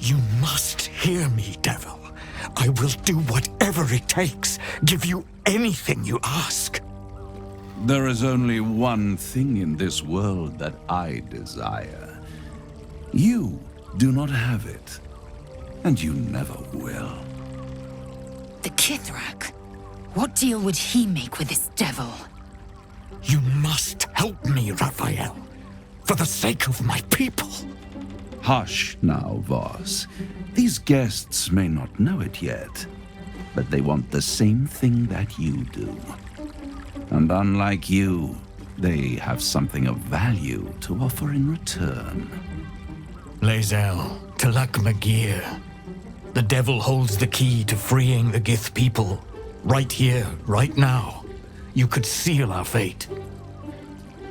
You must hear me, devil. I will do whatever it takes, give you anything you ask. There is only one thing in this world that I desire. You do not have it, and you never will. The Kithrak? What deal would he make with this devil? You must help me, Raphael, for the sake of my people. Hush now, Voss. These guests may not know it yet, but they want the same thing that you do. And unlike you, they have something of value to offer in return. Lae'zel, Talak Magir. The devil holds the key to freeing the Gith people. Right here, right now. You could seal our fate.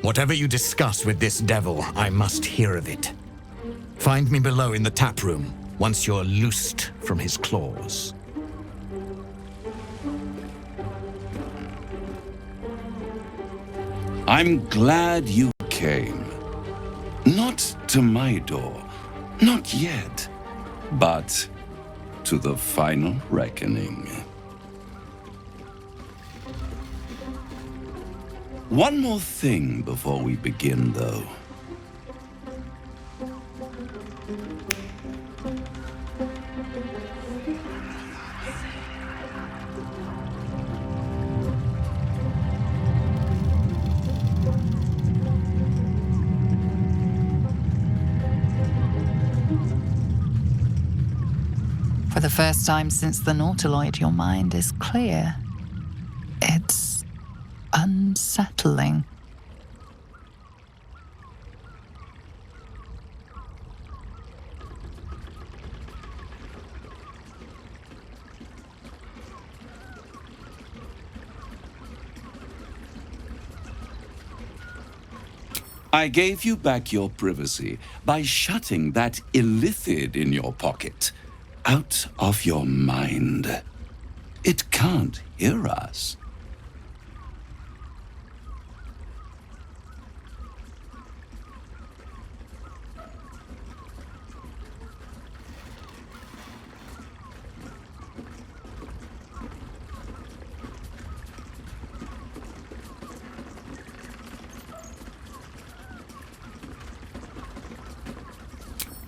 Whatever you discuss with this devil, I must hear of it. Find me below in the tap room, once you're loosed from his claws. I'm glad you came. Not to my door, not yet, but to the final reckoning. One more thing before we begin, though. For the first time since the Nautiloid, your mind is clear. It's unsettling. I gave you back your privacy by shutting that illithid in your pocket out of your mind. It can't hear us.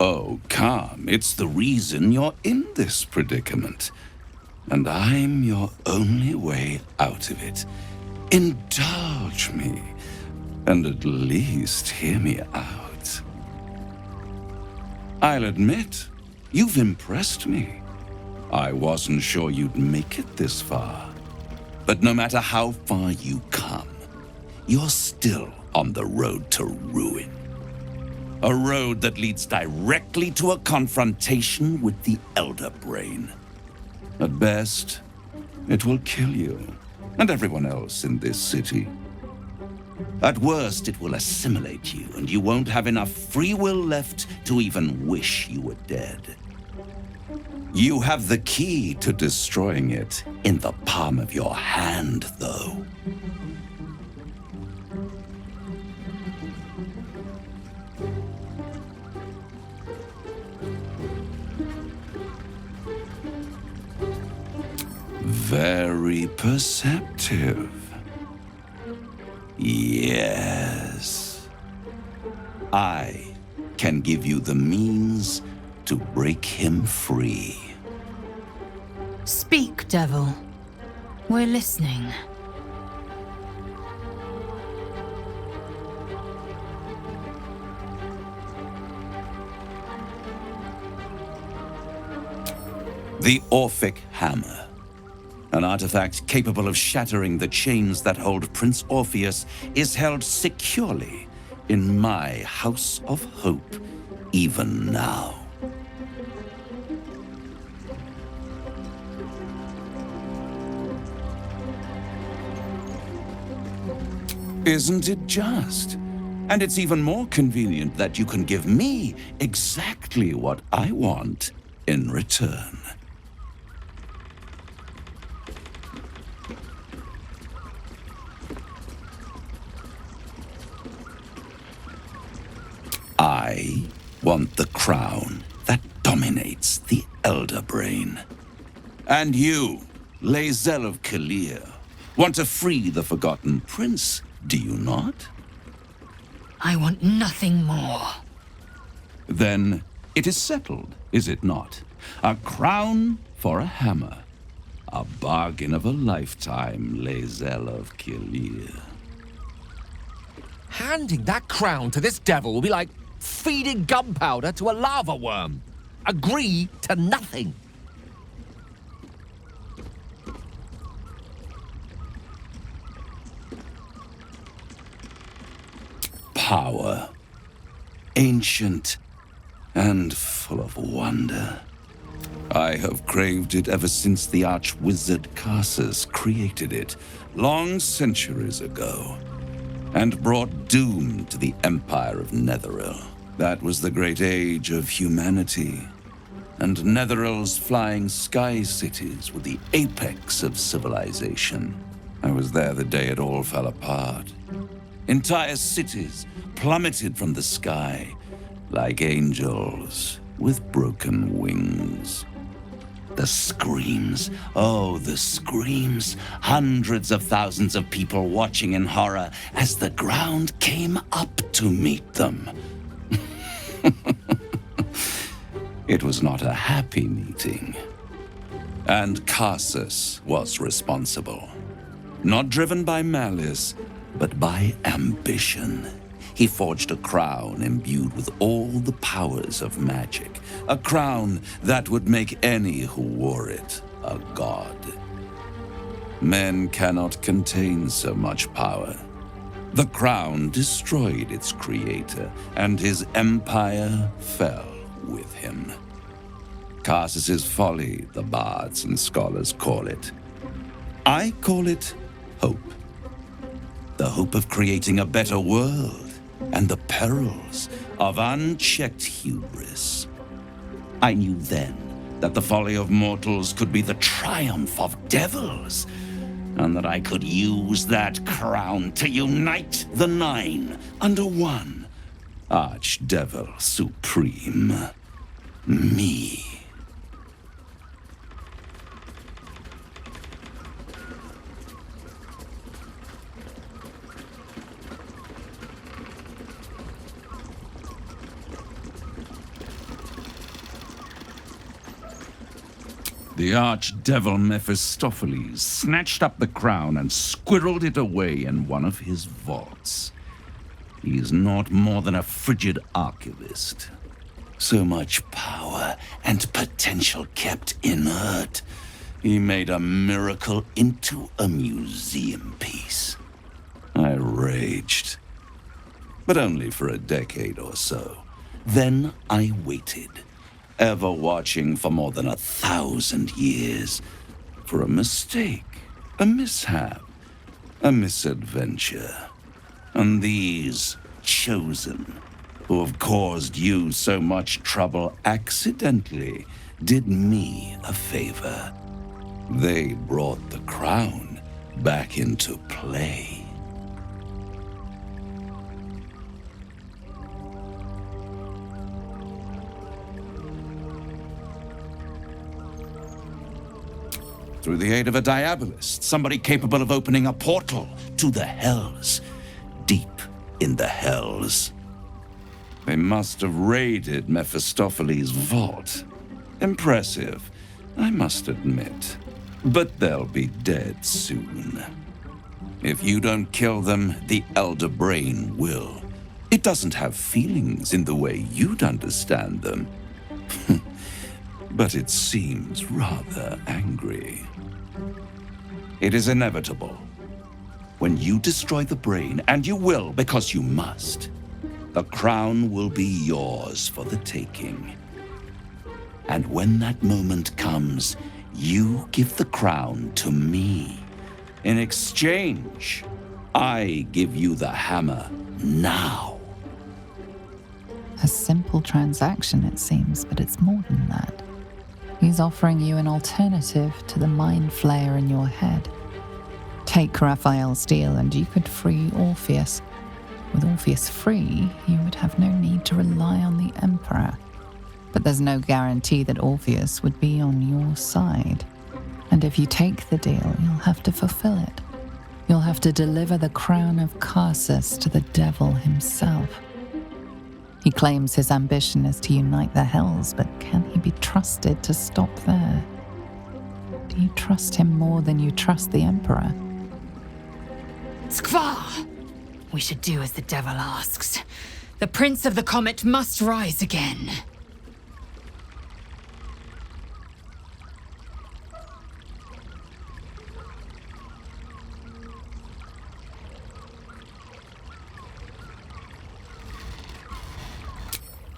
Oh, calm. It's the reason you're in this predicament. And I'm your only way out of it. Indulge me, and at least hear me out. I'll admit, you've impressed me. I wasn't sure you'd make it this far. But no matter how far you come, you're still on the road to ruin. A road that leads directly to a confrontation with the Elder Brain. At best, it will kill you and everyone else in this city. At worst, it will assimilate you, and you won't have enough free will left to even wish you were dead. You have the key to destroying it in the palm of your hand, though. Very perceptive. Yes. I can give you the means to break him free. Speak, devil. We're listening. The Orphic Hammer. An artifact capable of shattering the chains that hold Prince Orpheus is held securely in my House of Hope, even now. Isn't it just? And it's even more convenient that you can give me exactly what I want in return. I want the crown that dominates the Elder Brain. And you, Lae'zel of Kalir, want to free the Forgotten Prince, do you not? I want nothing more. Then it is settled, is it not? A crown for a hammer. A bargain of a lifetime, Lae'zel of Kalir. Handing that crown to this devil will be like feeding gunpowder to a lava worm. Agree to nothing. Power. Ancient and full of wonder. I have craved it ever since the arch-wizard Karsus created it, long centuries ago, and brought doom to the Empire of Netheril. That was the great age of humanity, and Netheril's flying sky cities were the apex of civilization. I was there the day it all fell apart. Entire cities plummeted from the sky like angels with broken wings. The screams, oh, the screams. Hundreds of thousands of people watching in horror as the ground came up to meet them. It was not a happy meeting. And Karsus was responsible. Not driven by malice, but by ambition. He forged a crown imbued with all the powers of magic. A crown that would make any who wore it a god. Men cannot contain so much power. The crown destroyed its creator, and his empire fell with him. Karsus's folly, the bards and scholars call it. I call it hope. The hope of creating a better world, and the perils of unchecked hubris. I knew then that the folly of mortals could be the triumph of devils, and that I could use that crown to unite the Nine under one Archdevil Supreme. Me. The archdevil Mephistopheles snatched up the crown and squirreled it away in one of his vaults. He is not more than a frigid archivist. So much power and potential kept inert. He made a miracle into a museum piece. I raged. But only for a decade or so. Then I waited. Ever watching for more than 1,000 years for a mistake, a mishap, a misadventure. And these chosen, who have caused you so much trouble accidentally, did me a favor. They brought the crown back into play. Through the aid of a diabolist, somebody capable of opening a portal to the Hells, deep in the Hells. They must have raided Mephistopheles' vault. Impressive, I must admit. But they'll be dead soon. If you don't kill them, the Elder Brain will. It doesn't have feelings in the way you'd understand them. But it seems rather angry. It is inevitable. When you destroy the brain, and you will because you must, the crown will be yours for the taking. And when that moment comes, you give the crown to me. In exchange, I give you the hammer now. A simple transaction, it seems, but it's more than that. He's offering you an alternative to the mind flayer in your head. Take Raphael's deal and you could free Orpheus. With Orpheus free, you would have no need to rely on the Emperor. But there's no guarantee that Orpheus would be on your side. And if you take the deal, you'll have to fulfill it. You'll have to deliver the crown of Karsus to the devil himself. He claims his ambition is to unite the Hells, but can he be trusted to stop there? Do you trust him more than you trust the Emperor? Skvar! We should do as the devil asks. The Prince of the Comet must rise again.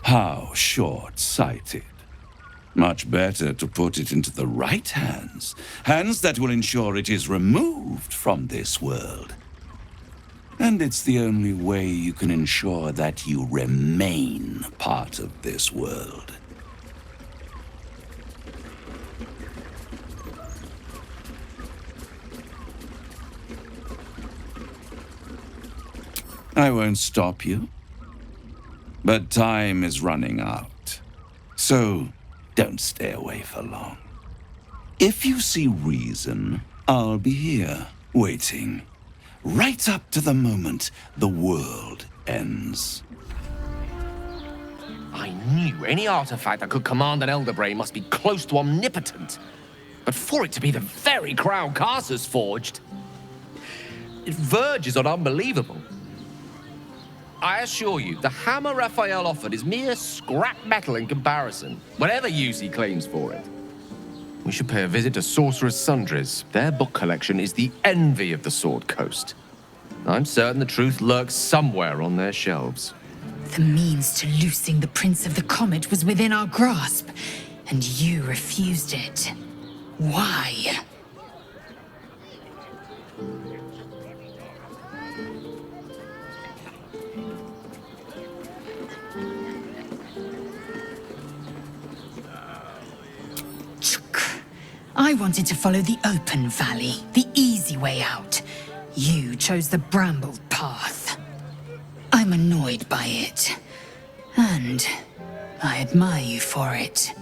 How short-sighted. Much better to put it into the right hands. Hands that will ensure it is removed from this world. And it's the only way you can ensure that you remain part of this world. I won't stop you. But time is running out. So, don't stay away for long. If you see reason, I'll be here, waiting. Right up to the moment the world ends. I knew any artifact that could command an Elder Brain must be close to omnipotent. But for it to be the very crown Karsus forged, it verges on unbelievable. I assure you, the hammer Raphael offered is mere scrap metal in comparison, whatever use he claims for it. We should pay a visit to Sorcerer's Sundries. Their book collection is the envy of the Sword Coast. I'm certain the truth lurks somewhere on their shelves. The means to loosing the Prince of the Comet was within our grasp, and you refused it. Why? I wanted to follow the open valley, the easy way out. You chose the brambled path. I'm annoyed by it. And I admire you for it.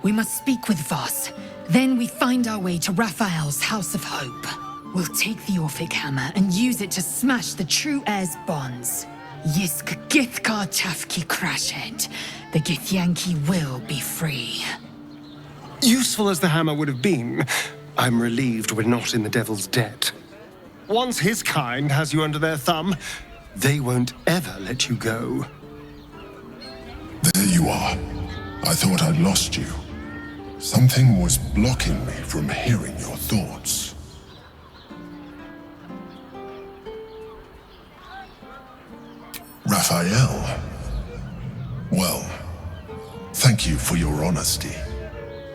We must speak with Voss. Then we find our way to Raphael's House of Hope. We'll take the Orphic Hammer and use it to smash the true heir's bonds. Yisk Githkar Tafki Krashet. The Githyanki will be free. Useful as the hammer would have been, I'm relieved we're not in the devil's debt. Once his kind has you under their thumb, they won't ever let you go. There you are. I thought I'd lost you. Something was blocking me from hearing your thoughts. Raphael. Well, thank you for your honesty.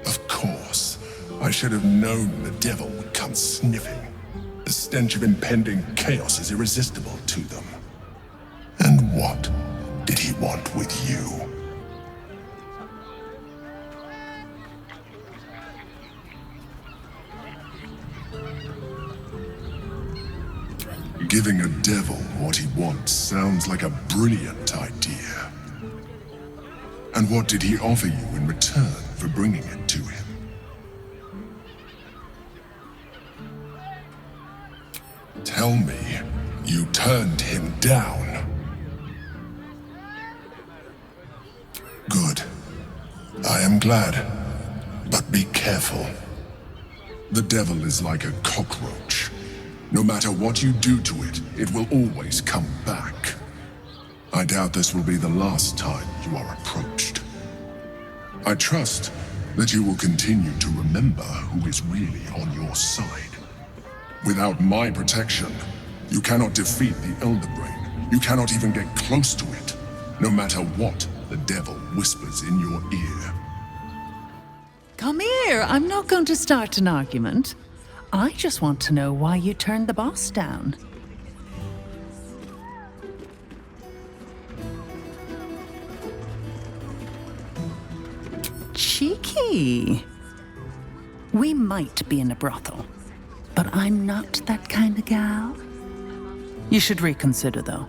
Of course, I should have known the devil would come sniffing. The stench of impending chaos is irresistible to them. And what did he want with you? Giving a devil what he wants sounds like a brilliant idea. And what did he offer you in return for bringing it to him? Tell me, you turned him down. Good. I am glad. But be careful. The devil is like a cockroach. No matter what you do to it, it will always come back. I doubt this will be the last time you are approached. I trust that you will continue to remember who is really on your side. Without my protection, you cannot defeat the Elder Brain. You cannot even get close to it, no matter what the devil whispers in your ear. Come here, I'm not going to start an argument. I just want to know why you turned the boss down. Cheeky. We might be in a brothel, but I'm not that kind of gal. You should reconsider, though.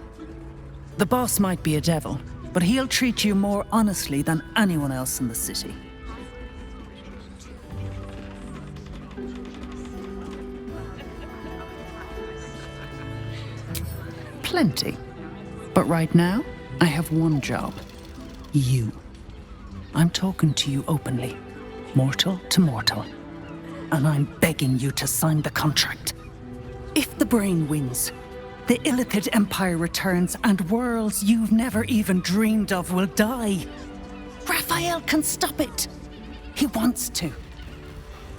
The boss might be a devil, but he'll treat you more honestly than anyone else in the city. Plenty. But right now, I have one job. You. I'm talking to you openly, mortal to mortal. And I'm begging you to sign the contract. If the brain wins, the Illithid Empire returns and worlds you've never even dreamed of will die. Raphael can stop it. He wants to.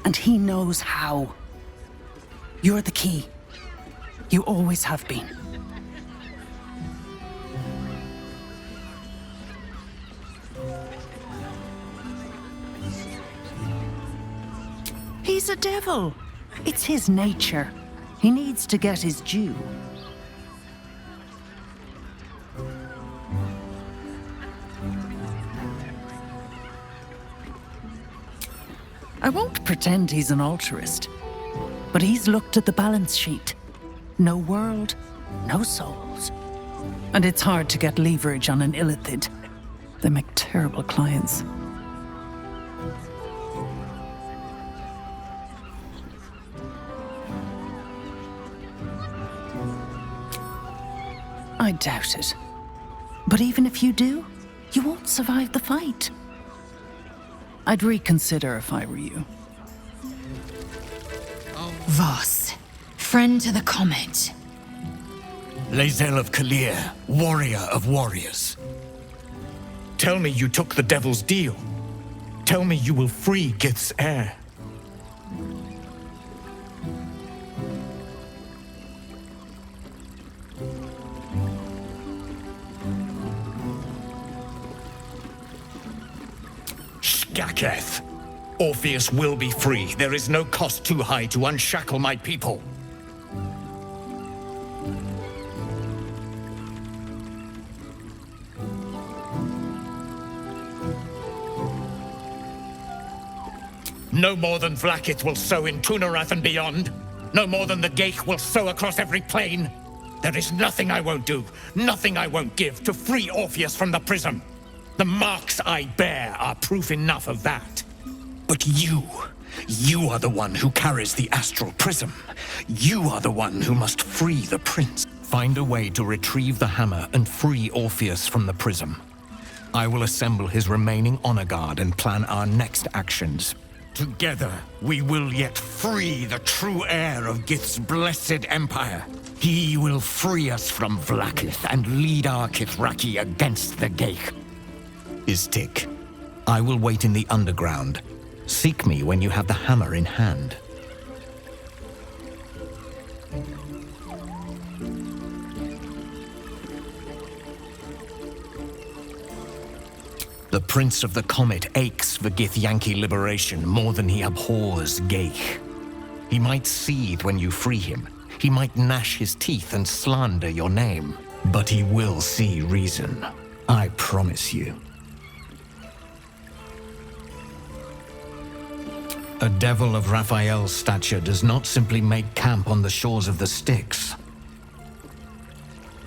And he knows how. You're the key. You always have been. He's a devil. It's his nature. He needs to get his due. I won't pretend he's an altruist, but he's looked at the balance sheet. No world, no souls. And it's hard to get leverage on an Illithid. They make terrible clients. I doubt it. But even if you do, you won't survive the fight. I'd reconsider if I were you. Voss, friend to the Comet. Lae'zel of Kalir, warrior of warriors. Tell me you took the Devil's deal. Tell me you will free Gith's heir. Skaketh! Orpheus will be free. There is no cost too high to unshackle my people. No more than Vlaakith will sow in Tunarath and beyond. No more than the Geich will sow across every plain. There is nothing I won't do, nothing I won't give to free Orpheus from the prism. The marks I bear are proof enough of that. But you are the one who carries the astral prism. You are the one who must free the prince. Find a way to retrieve the hammer and free Orpheus from the prism. I will assemble his remaining honor guard and plan our next actions. Together, we will yet free the true heir of Gith's blessed empire. He will free us from Vlaakith and lead our Kithraki against the Geich. Istik, I will wait in the underground. Seek me when you have the hammer in hand. The Prince of the Comet aches for Githyanki liberation more than he abhors Geich. He might seethe when you free him. He might gnash his teeth and slander your name. But he will see reason. I promise you. A devil of Raphael's stature does not simply make camp on the shores of the Styx.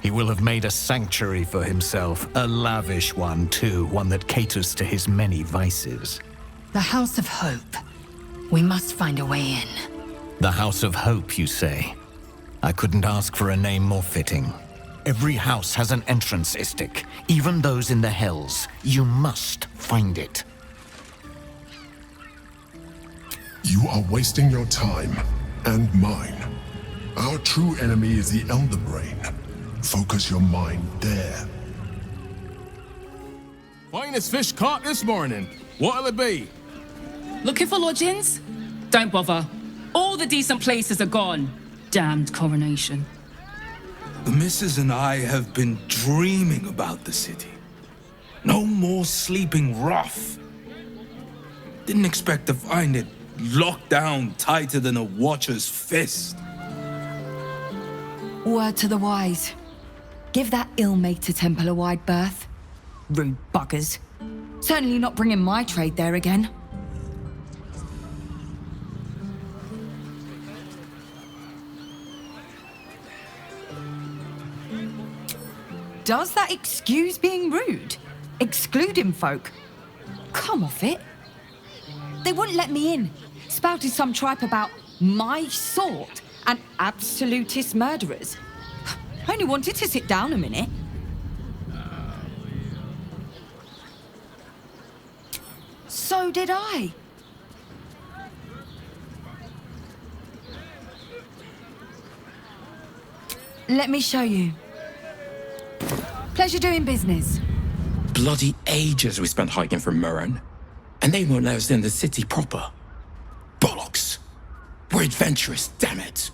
He will have made a sanctuary for himself, a lavish one too, one that caters to his many vices. The House of Hope. We must find a way in. The House of Hope, you say? I couldn't ask for a name more fitting. Every house has an entrance, Istik, even those in the Hells. You must find it. You are wasting your time, and mine. Our true enemy is the Elder Brain. Focus your mind there. Finest fish caught this morning. What'll it be? Looking for lodgings? Don't bother. All the decent places are gone. Damned coronation. The missus and I have been dreaming about the city. No more sleeping rough. Didn't expect to find it locked down tighter than a watcher's fist. Word to the wise. Give that ill-mated temple a wide berth. Rude buggers. Certainly not bringing my trade there again. Does that excuse being rude? Excluding folk? Come off it. They wouldn't let me in. Spouted some tripe about my sort and absolutist murderers. I only wanted to sit down a minute. So did I. Let me show you. Pleasure doing business. Bloody ages we spent hiking from Murren, and they won't let us in the city proper. Bollocks. We're adventurous, damn it.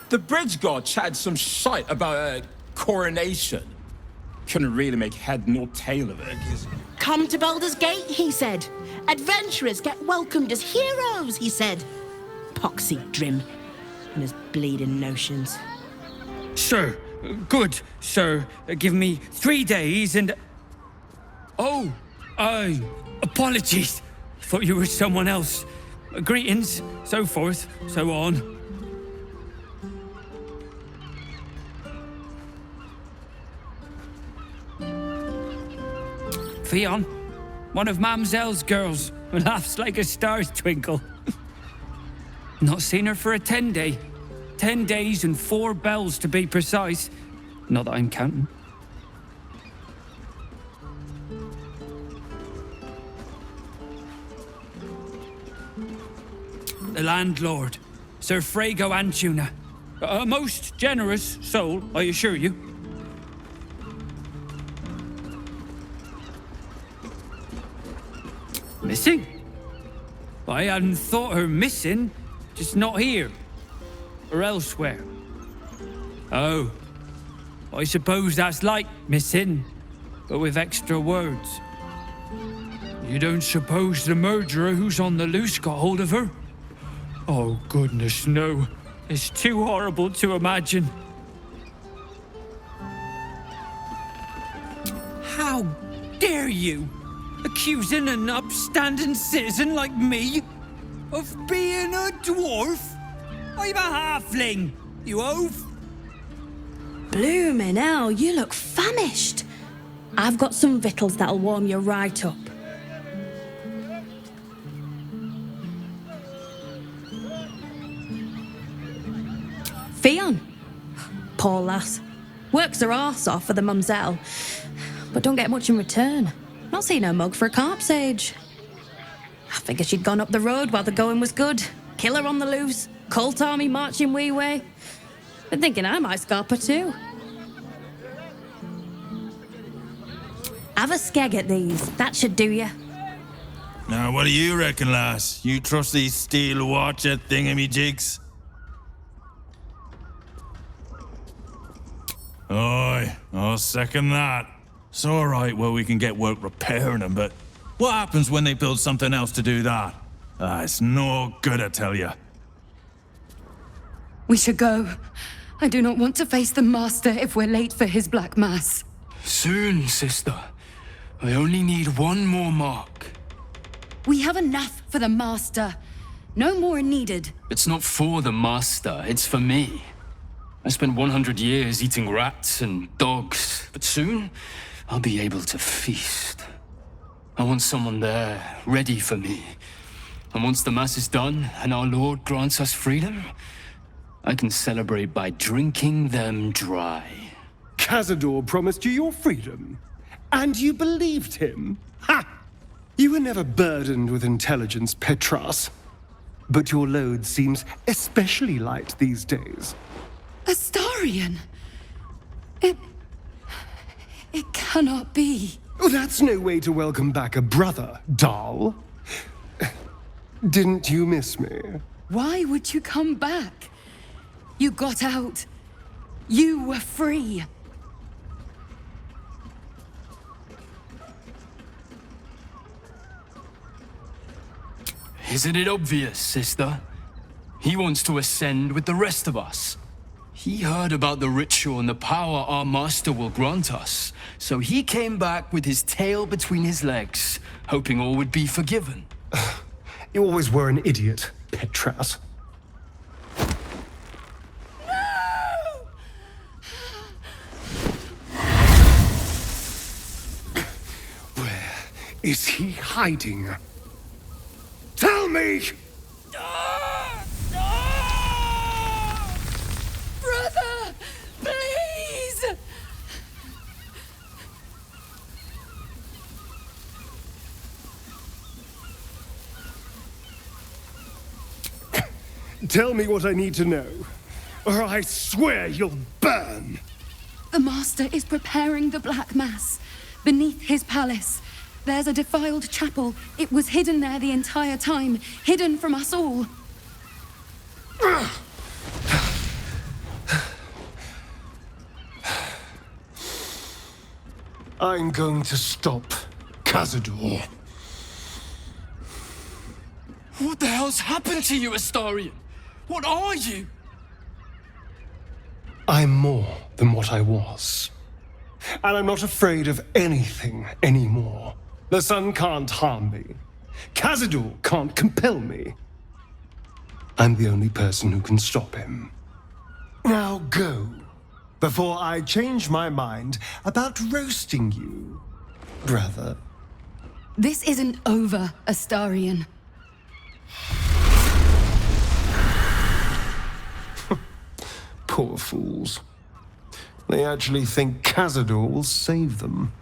The bridge god chatted some shite about a coronation. Couldn't really make head nor tail of it. Come to Baldur's Gate, he said. Adventurers get welcomed as heroes, he said. Poxy Drim and his bleeding notions. Sir, good, sir. Give me 3 days and... Oh, apologies. Thought you were someone else. Greetings, so forth, so on. Fionn, one of Mamselle's girls, who laughs like a star's twinkle. Not seen her for a 10-day. 10 days and 4 bells to be precise. Not that I'm counting. The landlord, Sir Frago Antuna. A most generous soul, I assure you. Missing? I hadn't thought her missing, just not here. Or elsewhere. Oh. I suppose that's like missing, but with extra words. You don't suppose the murderer who's on the loose got hold of her? Oh, goodness, no. It's too horrible to imagine. How dare you? Accusing an upstanding citizen like me of being a dwarf? I'm a halfling, you oaf. Bloomin' hell, you look famished. I've got some victuals that'll warm you right up. Fionn. Poor lass. Works her arse off for the mumselle, but don't get much in return. Not seen her mug for a carp's age. I figured she'd gone up the road while the going was good. Killer on the loose, cult army marching wee way. Been thinking I might scarp her too. Have a skeg at these, that should do you. Now, what do you reckon, lass? You trust these steel watcher thingamy-jigs? Aye, I'll second that. It's all right where we can get work repairing them, but what happens when they build something else to do that? It's no good, I tell you. We should go. I do not want to face the Master if we're late for his Black Mass. Soon, sister. I only need one more mark. We have enough for the Master. No more needed. It's not for the Master, it's for me. I spent 100 years eating rats and dogs, but soon I'll be able to feast. I want someone there, ready for me. And once the Mass is done and our Lord grants us freedom, I can celebrate by drinking them dry. Cazador promised you your freedom, and you believed him? Ha! You were never burdened with intelligence, Petras. But your load seems especially light these days. Astarion? It cannot be. Oh, that's no way to welcome back a brother, doll. Didn't you miss me? Why would you come back? You got out. You were free. Isn't it obvious, sister? He wants to ascend with the rest of us. He heard about the ritual and the power our master will grant us, so he came back with his tail between his legs, hoping all would be forgiven. You always were an idiot, Petras. Where is he hiding? Tell me! Brother! Please! Tell me what I need to know, or I swear you'll burn! The Master is preparing the Black Mass beneath his palace. There's a defiled chapel. It was hidden there the entire time, hidden from us all. I'm going to stop Cazador. What the hell's happened to you, Astarion? What are you? I'm more than what I was. And I'm not afraid of anything anymore. The sun can't harm me. Cazador can't compel me. I'm the only person who can stop him. Now go, before I change my mind about roasting you, brother. This isn't over, Astarion. Poor fools. They actually think Cazador will save them.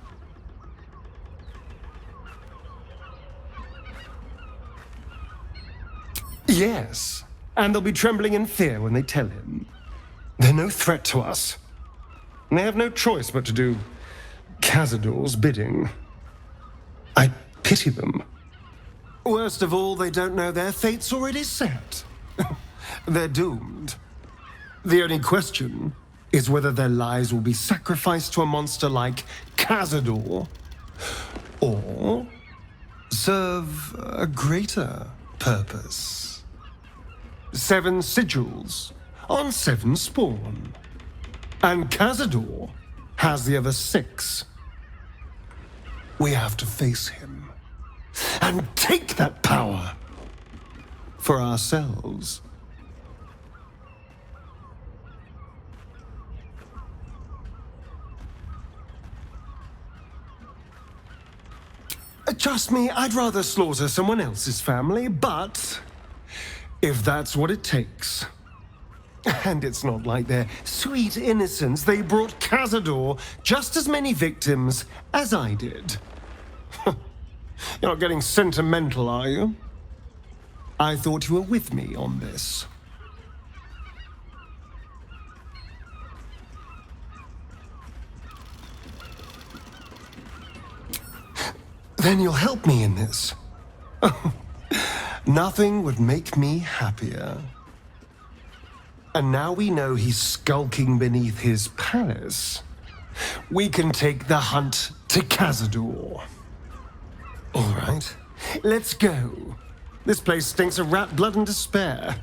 Yes, and they'll be trembling in fear when they tell him. They're no threat to us. And they have no choice but to do Cazador's bidding. I pity them. Worst of all, they don't know their fate's already set. They're doomed. The only question is whether their lives will be sacrificed to a monster like Cazador, or serve a greater purpose. 7 sigils on 7 spawn. And Cazador has the other 6. We have to face him and take that power for ourselves. Trust me, I'd rather slaughter someone else's family, but if that's what it takes. And it's not like their sweet innocence. They brought Cazador just as many victims as I did. You're not getting sentimental, are you? I thought you were with me on this. Then you'll help me in this. Nothing would make me happier. And now we know he's skulking beneath his palace. We can take the hunt to Cazador. All right, let's go. This place stinks of rat blood and despair.